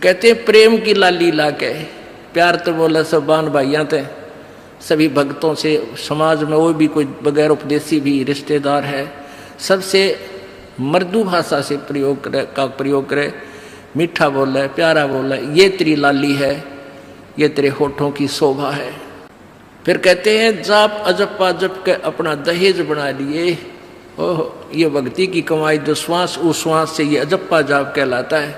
कहते हैं प्रेम की लाली लाके प्यार तो बोला सब बान भाइयां थे सभी भक्तों से, समाज में वो भी कोई बगैर उपदेशी भी रिश्तेदार है, सबसे मृदु भाषा से प्रयोग करे, मीठा बोला है, प्यारा बोला है, ये तेरी लाली है, ये तेरे होठों की शोभा है। फिर कहते हैं जाप अजप्पा जप के अपना दहेज बना लिए। ओह, ये भक्ति की कमाई जो श्वास उस श्वास से ये अजप्पा जाप कहलाता है।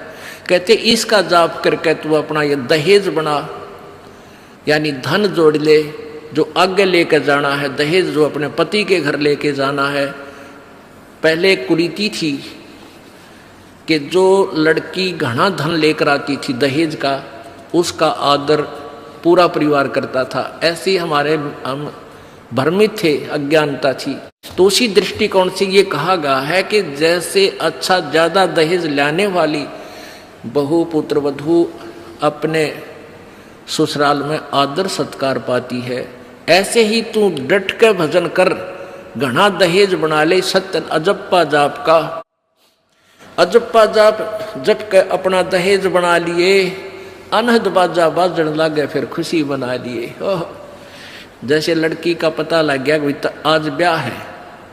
कहते इसका जाप करके तू अपना ये दहेज बना, यानी धन जोड़ ले जो आगे लेकर जाना है, दहेज जो अपने पति के घर लेके जाना है। पहले कुरीति थी कि जो लड़की घना धन लेकर आती थी दहेज का, उसका आदर पूरा परिवार करता था। ऐसे ही हम भ्रमित थे, अज्ञानता थी। तो उसी दृष्टिकोण से ये कहा गया है कि जैसे अच्छा ज्यादा दहेज लाने वाली बहु पुत्र वधू अपने ससुराल में आदर सत्कार पाती है, ऐसे ही तू डट के भजन कर, घना दहेज बना ले सत्य अजप्पा जाप का। अजप्पा जाप जप के अपना दहेज बना लिए, अनहद बाजा बाजन लागे फिर खुशी बना लिए। ओह, जैसे लड़की का पता लग गया कि आज ब्याह है,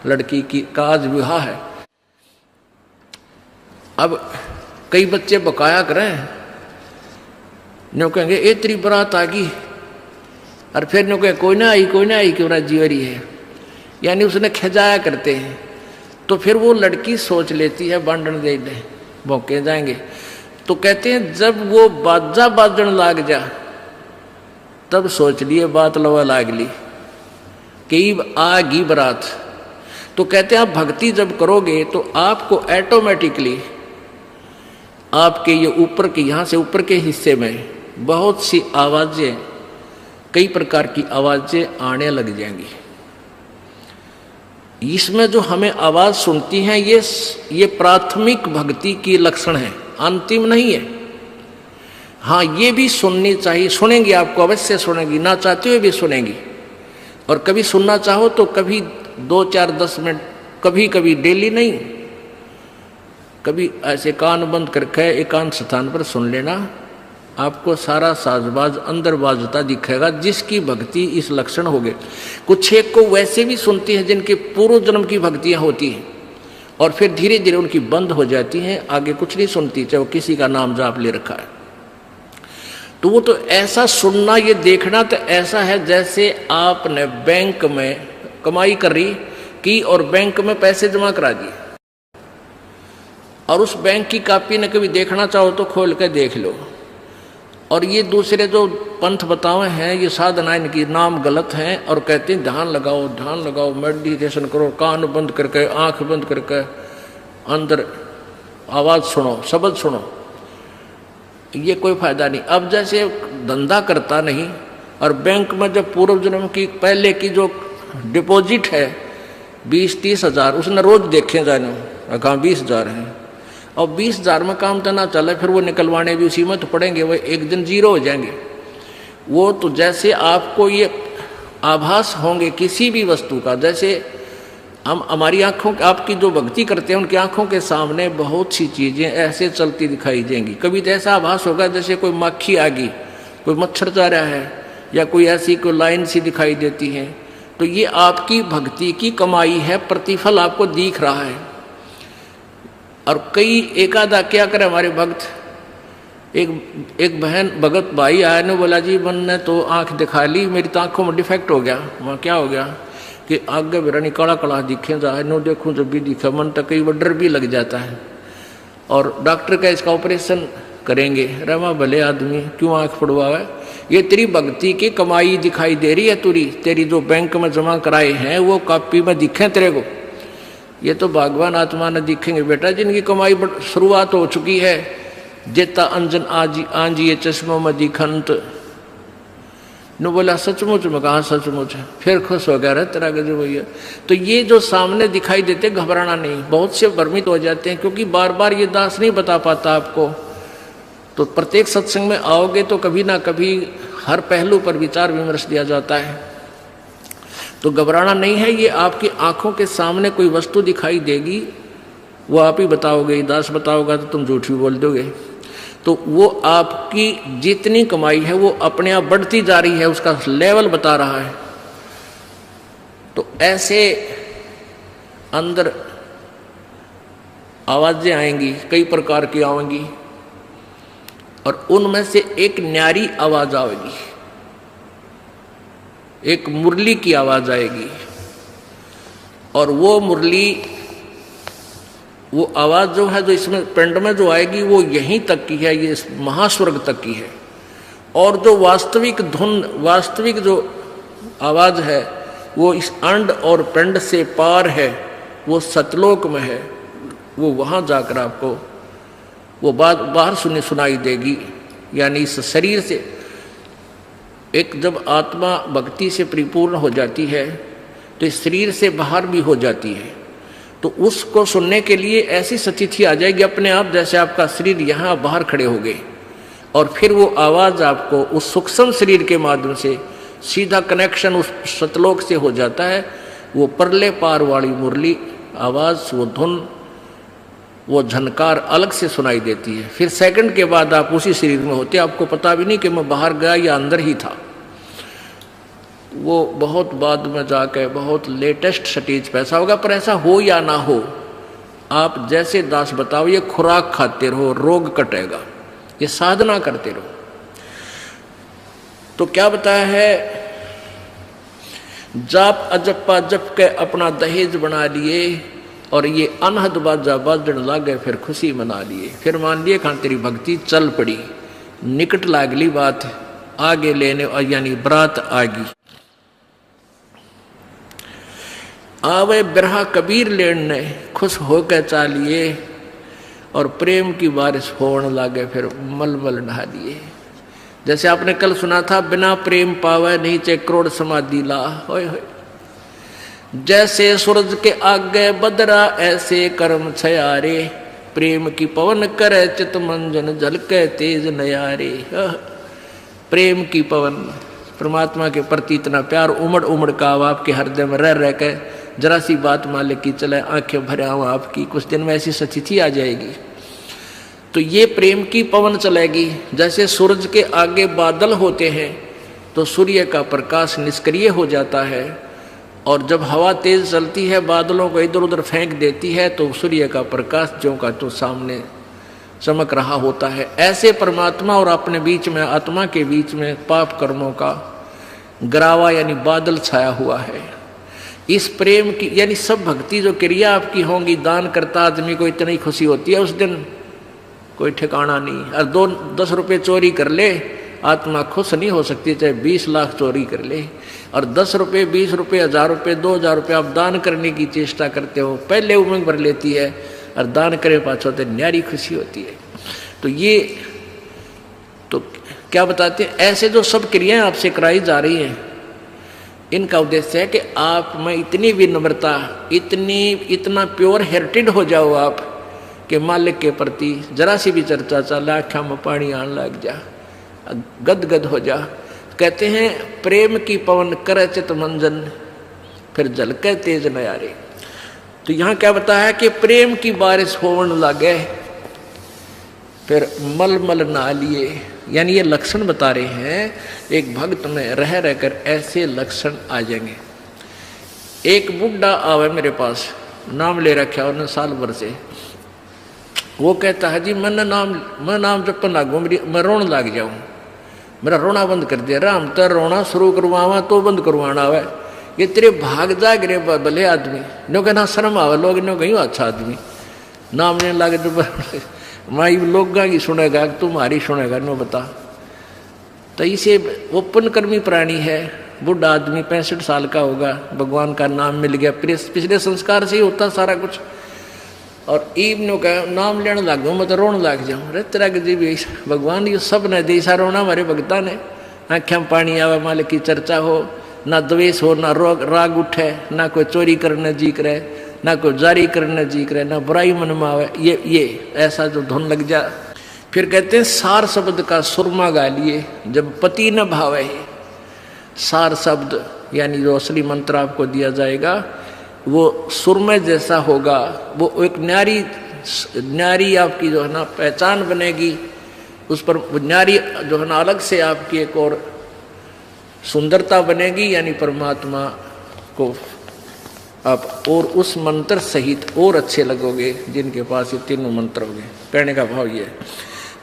लड़की की का आज विवाह है। अब कई बच्चे बकाया करें, न्यू कहेंगे ए तेरी बारात आ गई, और फिर न्यू कहे कोई ना आई क्यों राजी हो रही है, यानी उसने खिजाया करते हैं। तो फिर वो लड़की सोच लेती है बांधन दे दे भौंके जाएंगे। तो कहते हैं जब वो बाजा बाजन लाग जा तब सोच लिए बात लवा लाग ली कि आगी बरात। तो कहते हैं आप भक्ति जब करोगे तो आपको ऑटोमेटिकली आपके ये ऊपर के यहाँ से ऊपर के हिस्से में बहुत सी आवाजें, कई प्रकार की आवाजें आने लग जाएंगी। इसमें जो हमें आवाज सुनती हैं ये प्राथमिक भक्ति की लक्षण है, अंतिम नहीं है। हाँ, ये भी सुननी चाहिए, सुनेंगी, आपको अवश्य सुनेंगी, ना चाहते हुए भी सुनेंगी। और कभी सुनना चाहो तो कभी 2, 4, 10 मिनट, कभी कभी डेली नहीं, कभी ऐसे कान बंद करके एकांत स्थान पर सुन लेना, आपको सारा साजबाज अंदर बाजता दिखेगा, जिसकी भक्ति इस लक्षण हो गए। कुछ एक को वैसे भी सुनती हैं जिनके पूर्व जन्म की भक्तियां होती हैं और फिर धीरे धीरे उनकी बंद हो जाती हैं, आगे कुछ नहीं सुनती, चाहे वो किसी का नाम जाप ले रखा है। तो वो तो ऐसा सुनना, ये देखना तो ऐसा है जैसे आपने बैंक में कमाई करी की और बैंक में पैसे जमा करा दिए, और उस बैंक की कॉपी ने कभी देखना चाहो तो खोल कर देख लो। और ये दूसरे जो पंथ बताए हैं, ये साधना इनकी नाम गलत हैं, और कहते हैं ध्यान लगाओ, मेडिटेशन करो, कान बंद करके, आंख बंद करके, अंदर आवाज सुनो, शब्द सुनो। ये कोई फायदा नहीं। अब जैसे धंधा करता नहीं और बैंक में जब पूर्व जन्म की पहले की जो डिपॉजिट है 20-30 हजार, उसने रोज देखे जाने, कहा 20,000 है, और 20,000 में काम तो ना चले, फिर वो निकलवाने भी उसी में तो पड़ेंगे, वो एक दिन जीरो हो जाएंगे। वो तो जैसे आपको ये आभास होंगे किसी भी वस्तु का, जैसे हम हमारी आंखों, आपकी जो भक्ति करते हैं उनकी आंखों के सामने बहुत सी चीजें ऐसे चलती दिखाई देंगी। कभी तो ऐसा आभास होगा जैसे कोई मक्खी आ गई, कोई मच्छर जा रहा है, या कोई ऐसी कोई लाइन सी दिखाई देती है। तो ये आपकी भक्ति की कमाई है, प्रतिफल आपको दिख रहा है। और कई एकादा क्या करे हमारे भक्त, एक बहन भगत भाई आया ने बोला जी मैंने तो आंख दिखा ली, मेरी तो आंखों में डिफेक्ट हो गया। वहाँ क्या हो गया कि आगे मेरा काला काला दिखे जाए, नो देखूं जब भी दिखा, मन तक कई डर भी लग जाता है। और डॉक्टर का इसका ऑपरेशन करेंगे, रमा भले आदमी क्यों आंख पड़वावे, ये तेरी भक्ति की कमाई दिखाई दे रही है, तेरी जो बैंक में जमा कराए हैं वो कॉपी में दिखे तेरे को। ये तो भगवान आत्मा ने दिखेंगे बेटा, जिनकी कमाई शुरुआत हो चुकी है। जेता अंजन आंजी ये चश्मों में दिखंत नु बोला सचमुच में, कहा सचमुच है, फिर खुश हो गया, तेरा गजब भैया। तो ये जो सामने दिखाई देते घबराना नहीं, बहुत से भ्रमित हो जाते हैं क्योंकि बार बार ये दास नहीं बता पाता आपको। तो प्रत्येक सत्संग में आओगे तो कभी ना कभी हर पहलू पर विचार विमर्श दिया जाता है। तो घबराना नहीं है, ये आपकी आंखों के सामने कोई वस्तु दिखाई देगी, वो आप ही बताओगे, दास बताओगा तो तुम झूठ भी बोल दोगे। तो वो आपकी जितनी कमाई है वो अपने आप बढ़ती जा रही है, उसका लेवल बता रहा है। तो ऐसे अंदर आवाजें आएंगी, कई प्रकार की आएंगी, और उनमें से एक न्यारी आवाज आएगी, एक मुरली की आवाज आएगी, और वो मुरली, वो आवाज जो है, जो इसमें पिंड में जो आएगी वो यहीं तक की है, ये महास्वर्ग तक की है। और जो वास्तविक धुन, वास्तविक जो आवाज है वो इस अंड और पिंड से पार है, वो सतलोक में है। वो वहां जाकर आपको वो बात बाहर सुनाई देगी। यानी इस शरीर से एक जब आत्मा भक्ति से परिपूर्ण हो जाती है तो इस शरीर से बाहर भी हो जाती है, तो उसको सुनने के लिए ऐसी स्थिति आ जाएगी अपने आप, जैसे आपका शरीर यहाँ बाहर खड़े हो गए, और फिर वो आवाज़ आपको उस सूक्ष्म शरीर के माध्यम से सीधा कनेक्शन उस सतलोक से हो जाता है। वो परले पार वाली मुरली आवाज़, वो धुन, वो झनकार अलग से सुनाई देती है। फिर सेकंड के बाद आप उसी शरीर में होते, आपको पता भी नहीं कि मैं बाहर गया या अंदर ही था। वो बहुत बाद में जाके बहुत लेटेस्ट स्टेज पे ऐसा होगा, पर ऐसा हो या ना हो, आप जैसे दास बताओ, ये खुराक खाते रहो, रोग कटेगा, ये साधना करते रहो। तो क्या बताया है, जाप अजप्पा जप के अपना दहेज बना लिए, और ये अनहद बाजा बाजन लागे, फिर खुशी मना लिए। फिर मान लिए खान तेरी भक्ति चल पड़ी, निकट लागली बात आगे लेने, यानी बरात आगी। आवे बिरहा कबीर लेने, खुश होकर चालिए, और प्रेम की बारिश होने लागे, फिर मलमल नहा लिए। जैसे आपने कल सुना था, बिना प्रेम पावे नहीं चे करोड़ समाधि ला। होय होय, जैसे सूरज के आगे बदरा ऐसे कर्म छयारे, प्रेम की पवन करे चित मंजन झलके तेज नयारे। प्रेम की पवन, परमात्मा के प्रति इतना प्यार उमड़ उमड़ का अब आपके हृदय में रह रह के जरा सी बात मालिक की चले, आंखें भरे आऊं आपकी, कुछ दिन में ऐसी स्थिति आ जाएगी। तो ये प्रेम की पवन चलेगी। जैसे सूरज के आगे बादल होते हैं तो सूर्य का प्रकाश निष्क्रिय हो जाता है, और जब हवा तेज चलती है बादलों को इधर उधर फेंक देती है तो सूर्य का प्रकाश ज्यों का तो सामने चमक रहा होता है। ऐसे परमात्मा और अपने बीच में, आत्मा के बीच में पाप कर्मों का गरावा यानी बादल छाया हुआ है। इस प्रेम की यानी सब भक्ति जो क्रिया आपकी होंगी, दान करता आदमी को इतनी खुशी होती है उस दिन कोई ठिकाना नहीं। और 10 रुपये चोरी कर ले, आत्मा खुश नहीं हो सकती, चाहे 20 लाख चोरी कर ले। और 10 रुपये, 20 रुपये, 1000 रुपये, 2000 रुपये आप दान करने की चेष्टा करते हो, पहले उमंग भर लेती है, और दान करे पाछो तो न्यारी खुशी होती है। तो ये तो क्या बताते हैं, ऐसे जो सब क्रियाएं आपसे कराई जा रही हैं, इनका उद्देश्य है कि आप में इतनी विनम्रता, इतना प्योर हार्टेड हो जाओ आप कि मालिक के प्रति जरा सी भी चर्चा चला, आँखों में पानी आने लग जा, गदगद हो जा। कहते हैं प्रेम की पवन करे चित मंजन, फिर झलके तेज नयारे। तो यहाँ क्या बताया है कि प्रेम की बारिश होने लगे, फिर मलमल नहा लिए। यानी ये लक्षण बता रहे हैं, एक भक्त में रह रहकर ऐसे लक्षण आ जाएंगे। एक बुढ़ा आवे मेरे पास, नाम ले रखा उन्होंने साल भर से। वो कहता है जी मैं नाम जपन लागू, मैं रोने लग जाऊं, मेरा रोना बंद कर दिया। राम तो रोना शुरू करवावा तो बंद करवाना आवे, ये तेरे भाग जा गिरे भले आदमी, नो कहना शर्म आवे, लोग नो कहीं अच्छा आदमी नाम नहीं लागे तो माई लोग की सुनेगा तुम्हारी सुनेगा, नो बता। तो इसे ओपन कर्मी प्राणी है, बुढ़ा आदमी 65 साल का होगा, भगवान का नाम मिल गया, पिछले संस्कार से ही होता सारा कुछ। और ईब नो का नाम लेने लग गया, मैं तो रोने लग जाऊँ। अरे तेरा जी भी भगवान ये सब ने जैसा रोना हमारे भगता ने, आँखें में पानी आवे, मालिक की चर्चा हो, ना द्वेष हो, ना राग उठे, ना कोई चोरी करने जी करे, ना कोई जारी करने जी करे, ना बुराई मन में आवे, ये ऐसा जो धुन लग जा। फिर कहते हैं सार शब्द का सुरमा गा लिए, जब पति न भावे। सार शब्द यानी जो असली मंत्र आपको दिया जाएगा वो सुरमे जैसा होगा, वो एक न्यारी आपकी जो है ना पहचान बनेगी, उस पर न्यारी जो है ना अलग से आपकी एक और सुंदरता बनेगी, यानी परमात्मा को आप और उस मंत्र सहित और अच्छे लगोगे जिनके पास ये तीनों मंत्र होंगे। कहने का भाव ये,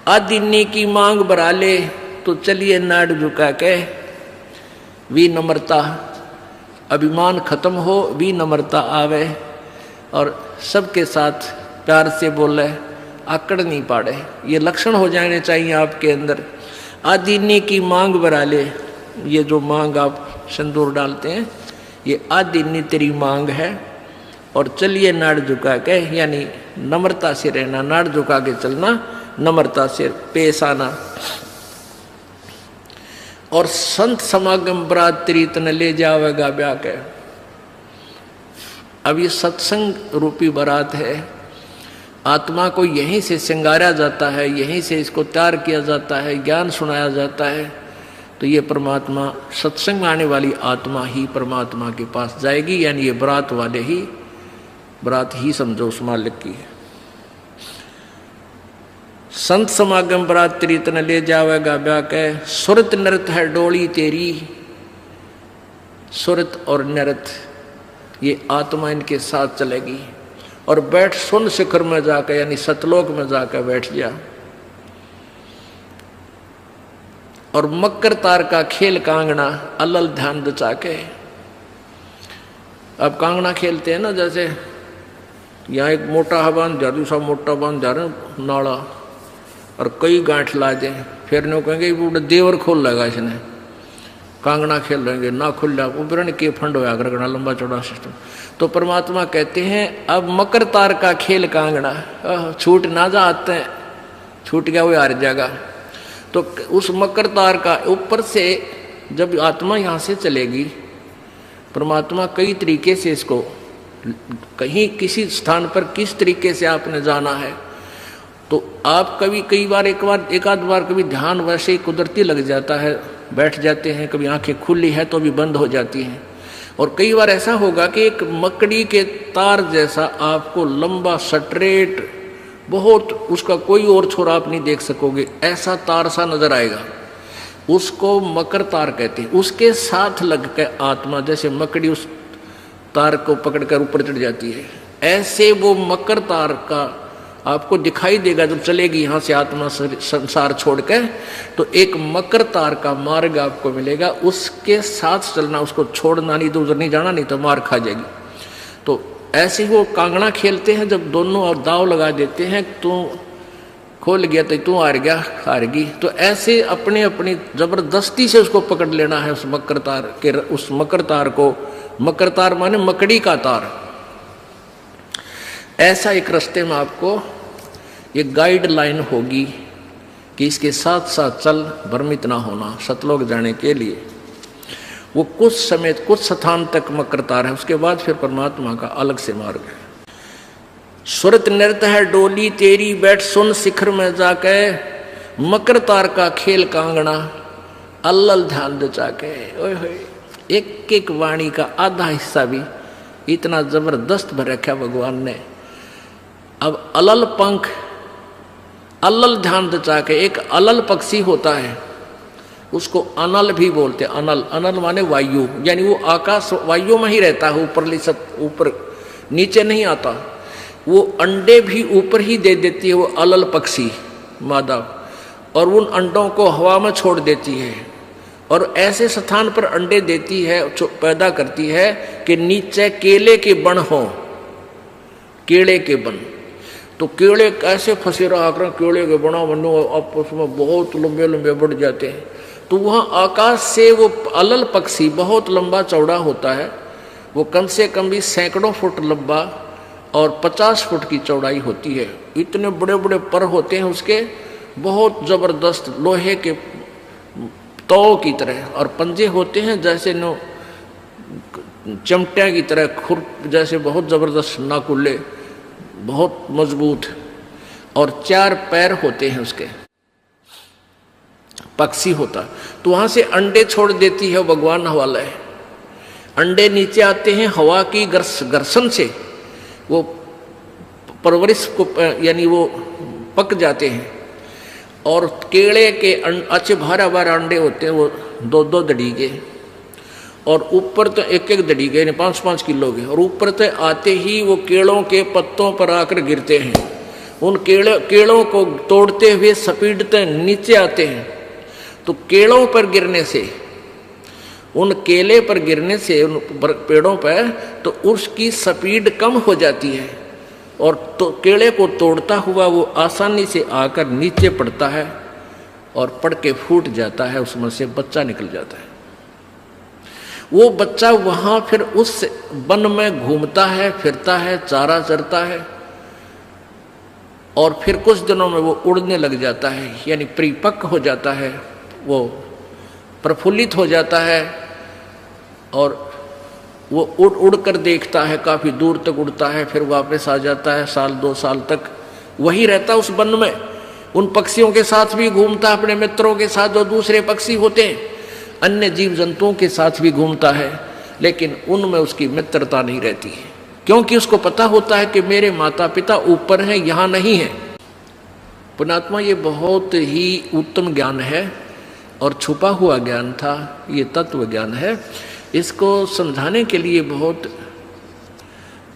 आदिन्नी की मांग भरा ले तो चलिए नाड़ झुका के, विनम्रता, अभिमान खत्म हो, विनम्रता आवे और सबके साथ प्यार से बोले, आकड़ नहीं पाड़े, ये लक्षण हो जाने चाहिए आपके अंदर। आदिन्नी की मांग भरा ले, ये जो मांग आप सिंदूर डालते हैं ये आदिन्नी तेरी मांग है, और चलिए नाड़ झुका के, यानी नम्रता से रहना, नाड़ झुका के चलना, नम्रता से पेश आना। और संत समागम बरात तेरी तन ले जावेगा ब्याह के। अब ये सत्संग रूपी बरात है, आत्मा को यहीं से श्रृंगारा जाता है, यहीं से इसको तैयार किया जाता है, ज्ञान सुनाया जाता है। तो ये परमात्मा, सत्संग में आने वाली आत्मा ही परमात्मा के पास जाएगी, यानी ये बरात वाले ही, बरात ही समझो उस मालिक की है। संत समागम बरात तेरी तन ले जावेगा ब्याह के, सुरत नृत है डोली तेरी। सुरत और नृत ये आत्मा इनके साथ चलेगी, और बैठ सुन शिखर में जाकर, यानी सतलोक में जाकर बैठ जा। और मकर तार का खेल कांगना, अलल ध्यान दचा के। अब कांगना खेलते हैं ना, जैसे यहाँ एक मोटा बांध जा, दूसरा मोटा बांध जा रहे नाला, और कई गांठ ला जाए, फिर नहीं कहेंगे वो देवर खोल लेगा इसने, कांगना खेल रहेंगे ना खुल जा, उपरण के फंड होया कर, लंबा चौड़ा सिस्टम। तो परमात्मा कहते हैं अब मकर तार का खेल कांगना, छूट ना जा, आते हैं छूट गया वो हार जाएगा। तो उस मकर तार का ऊपर से जब आत्मा यहाँ से चलेगी, परमात्मा कई तरीके से इसको, कहीं किसी स्थान पर किस तरीके से आपने जाना है, तो आप कभी एक आध बार कभी ध्यान वैसे ही कुदरती लग जाता है, बैठ जाते हैं, कभी आंखें खुली है तो भी बंद हो जाती हैं। और कई बार ऐसा होगा कि एक मकड़ी के तार जैसा आपको लंबा स्ट्रेट, बहुत, उसका कोई और छोर आप नहीं देख सकोगे, ऐसा तार सा नजर आएगा, उसको मकर तार कहते हैं। उसके साथ लग के आत्मा जैसे मकड़ी उस तार को पकड़कर ऊपर चढ़ जाती है, ऐसे वो मकर तार का आपको दिखाई देगा जब चलेगी यहाँ से आत्मा संसार छोड़ के। तो एक मकर तार का मार्ग आपको मिलेगा, उसके साथ चलना, उसको छोड़ना नहीं, तो उधर नहीं जाना, नहीं तो मार खा जाएगी। तो ऐसे वो कांगड़ा खेलते हैं, जब दोनों और दाव लगा देते हैं, तू खोल गया तो तू हार गया, हारगी। तो ऐसे अपने अपनी जबरदस्ती से उसको पकड़ लेना है, उस मकर तार के, उस मकर तार को। मकर तार माने मकड़ी का तार। ऐसा एक रास्ते में आपको ये गाइडलाइन होगी कि इसके साथ साथ चल, भ्रमित ना होना, सतलोक जाने के लिए। वो कुछ समय, कुछ स्थान तक मकर तार है, उसके बाद फिर परमात्मा का अलग से मार्ग है। सुरत नृत्य है डोली तेरी, बैठ सुन शिखर में जाके, मकर तार का खेल कांगना, अल्लल ध्यान दचा के। ओए होए, एक एक वाणी का आधा हिस्सा भी इतना जबरदस्त भर रखा भगवान ने। अब अलल पंख, अल्लल ध्यान दचा के, एक अलल पक्षी होता है, उसको अनल भी बोलते हैं। अनल, अनल माने वायु, यानी वो आकाश वायु में ही रहता है, ऊपर नीचे नहीं आता। वो अंडे भी ऊपर ही दे देती है, वो अलल पक्षी मादा, और उन अंडों को हवा में छोड़ देती है, और ऐसे स्थान पर अंडे देती है, पैदा करती है कि नीचे केले के बन हो, केले के बन। तो केले कैसे फंसे रहा कर, केले के बना बनो आपस में बहुत लंबे लंबे बढ़ जाते हैं। तो वहाँ आकाश से वो अलल पक्षी बहुत लंबा चौड़ा होता है, वो कम से कम भी सैकड़ों फुट लंबा और 50 फुट की चौड़ाई होती है। इतने बड़े बड़े पर होते हैं उसके, बहुत ज़बरदस्त लोहे के तौ की तरह, और पंजे होते हैं जैसे नो चमटिया की तरह, खुर जैसे बहुत ज़बरदस्त नाकुल्ले, बहुत मजबूत, और 4 पैर होते हैं उसके, पक्षी होता। तो वहाँ से अंडे छोड़ देती है भगवान हवाला है। अंडे नीचे आते हैं हवा की घर्षण से, वो परवरिश को, यानी वो पक जाते हैं, और केले के अच्छे भारा भारा अंडे होते हैं, वो 2-2 दड़ी के, और ऊपर तो 1-1 दड़ी के, 5-5 किलो के, और ऊपर से आते ही वो केलों के पत्तों पर आकर गिरते हैं। उन केलों को तोड़ते हुए सपीटते नीचे आते हैं। तो केलों पर गिरने से, उन केले पर गिरने से, उन पेड़ों पर, तो उसकी स्पीड कम हो जाती है और तो केले को तोड़ता हुआ वो आसानी से आकर नीचे पड़ता है और पड़ के फूट जाता है, उसमें से बच्चा निकल जाता है। वो बच्चा वहाँ फिर उस वन में घूमता है, फिरता है, चारा चरता है, और फिर कुछ दिनों में वो उड़ने लग जाता है, यानी परिपक्व हो जाता है, वो प्रफुल्लित हो जाता है, और वो उड़ उड़ कर देखता है, काफ़ी दूर तक उड़ता है, फिर वापस आ जाता है, 1-2 साल तक वही रहता उस वन में। उन पक्षियों के साथ भी घूमता, अपने मित्रों के साथ जो दूसरे पक्षी होते हैं, अन्य जीव जंतुओं के साथ भी घूमता है, लेकिन उनमें उसकी मित्रता नहीं रहती है, क्योंकि उसको पता होता है कि मेरे माता पिता ऊपर हैं, यहाँ नहीं है। पुण्यात्मा, ये बहुत ही उत्तम ज्ञान है और छुपा हुआ ज्ञान था, ये तत्व ज्ञान है। इसको समझाने के लिए बहुत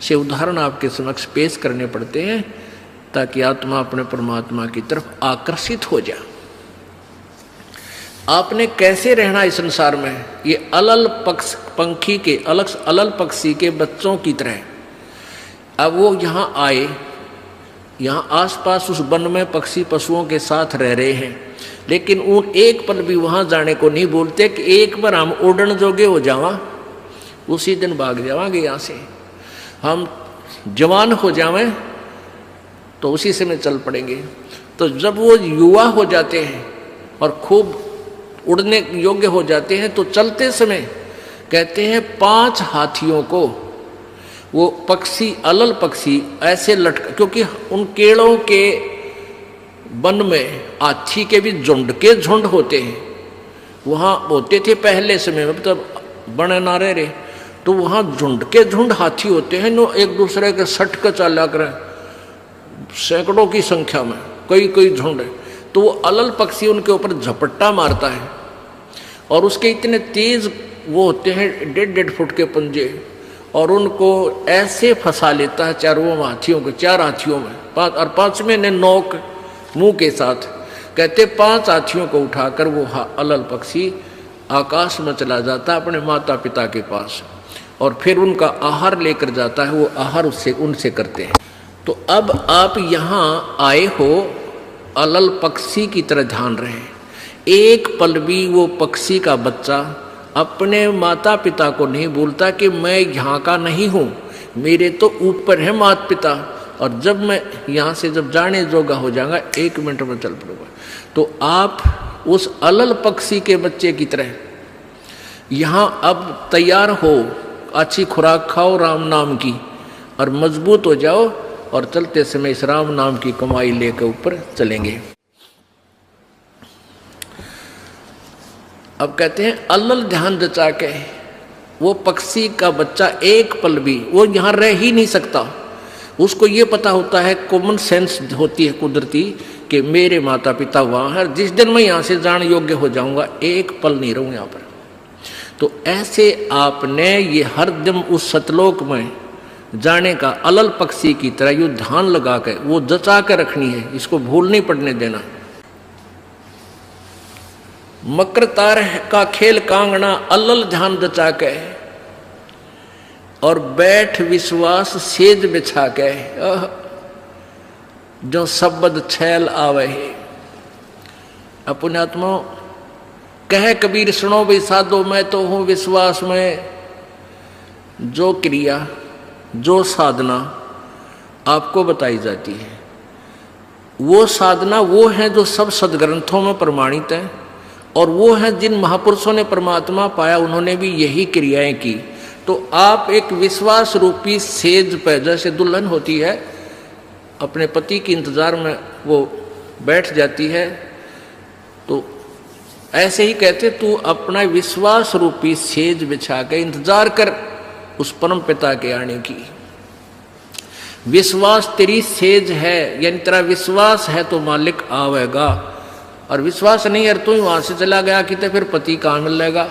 से उदाहरण आपके समक्ष पेश करने पड़ते हैं, ताकि आत्मा अपने परमात्मा की तरफ आकर्षित हो जाए। आपने कैसे रहना इस संसार में, ये अलल पंखी के अलल पक्षी के बच्चों की तरह। अब वो यहाँ आए, यहाँ आसपास उस वन में पक्षी पशुओं के साथ रह रहे हैं, लेकिन उन एक पल भी वहाँ जाने को नहीं बोलते कि एक बार हम उड़न जोगे हो जावा, उसी दिन भाग जावांगे यहाँ से, हम जवान हो जावें तो उसी समय चल पड़ेंगे। तो जब वो युवा हो जाते हैं और खूब उड़ने योग्य हो जाते हैं, तो चलते समय कहते हैं 5 हाथियों को वो पक्षी, अलल पक्षी ऐसे लटका, क्योंकि उन केलों के वन में हाथी के भी झुंड के झुंड होते हैं, वहाँ होते थे पहले समय में, तब बने ना रहे, तो वहाँ झुंड के झुंड हाथी होते हैं, नो एक दूसरे के सट कर चला कर, सैकड़ों की संख्या में कई झुंड है। तो वो अलल पक्षी उनके ऊपर झपट्टा मारता है, और उसके इतने तेज वो होते हैं 1.5 फुट के पंजे, और उनको ऐसे फंसा लेता है चारों हाथियों के, 4 हाथियों में, 5 और 5वें ने नोक मुंह के साथ। कहते 5 हाथियों को उठाकर वो अलल पक्षी आकाश में चला जाता है अपने माता पिता के पास, और फिर उनका आहार लेकर जाता है, वो आहार उससे उनसे करते हैं। तो अब आप यहाँ आए हो, अलल पक्षी की तरह ध्यान रहे, एक पल भी वो पक्षी का बच्चा अपने माता पिता को नहीं बोलता कि मैं यहाँ का नहीं हूँ, मेरे तो ऊपर है माता पिता, और जब मैं यहाँ से जब जाने जोगा हो जाऊंगा 1 मिनट में चल पड़ूंगा। तो आप उस अलल पक्षी के बच्चे की तरह यहाँ अब तैयार हो, अच्छी खुराक खाओ राम नाम की, और मजबूत हो जाओ, और चलते समय इस राम नाम की कमाई लेकर ऊपर चलेंगे। अब कहते हैं अलल ध्यान जचा के वो पक्षी का बच्चा एक पल भी वो यहाँ रह ही नहीं सकता। उसको ये पता होता है, कॉमन सेंस होती है कुदरती, कि मेरे माता पिता वहाँ है, जिस दिन मैं यहाँ से जाने योग्य हो जाऊँगा एक पल नहीं रहूँ यहाँ पर। तो ऐसे आपने ये हर दिन उस सतलोक में जाने का अलल पक्षी की तरह यो ध्यान लगा कर वो जचा कर रखनी है, इसको भूल नहीं पड़ने देना। मकर तार का खेल कांगना अलल ध्यान जचा के, और बैठ विश्वास सेज बिछा के, जो शब्द छैल आवे है। पुण्यात्मा कह कबीर सुनो भी साधो, मैं तो हूं विश्वास में। जो क्रिया जो साधना आपको बताई जाती है, वो साधना वो है जो सब सदग्रंथों में प्रमाणित है, और वो है जिन महापुरुषों ने परमात्मा पाया उन्होंने भी यही क्रियाएं की। तो आप एक विश्वास रूपी सेज पे, जैसे दुल्हन होती है अपने पति के इंतजार में वो बैठ जाती है, तो ऐसे ही कहते तू अपना विश्वास रूपी सेज बिछा के इंतजार कर उस परम पिता के आने की। विश्वास तेरी सेज है, यानी तेरा विश्वास है तो मालिक आवेगा। और विश्वास नहीं है तू ही वहां से चला गया कि तो फिर पति कहाँ मिलेगा।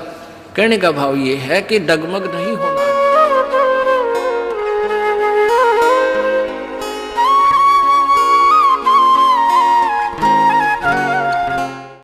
कहने का भाव ये है कि डगमग नहीं होना।